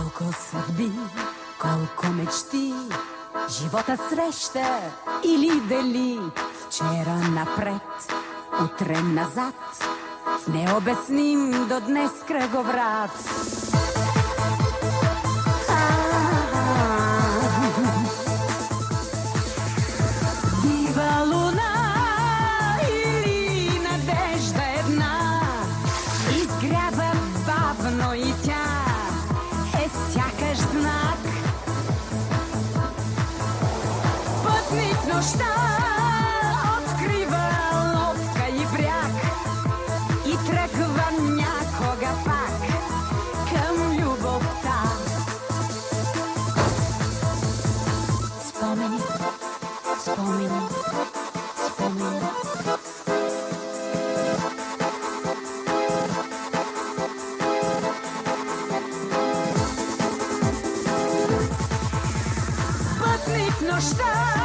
Колко съдби, колко мечти животът среща или дели. Вчера напред, утре назад, в необясним до днес кръговрат. Дива луна или надежда една изгрява бавно и тя е сякаш знак. Пътник нощта открива лодка и бряг и тръгва някога пак към любовта. Спомени, спомени, спомени. Пътник нощта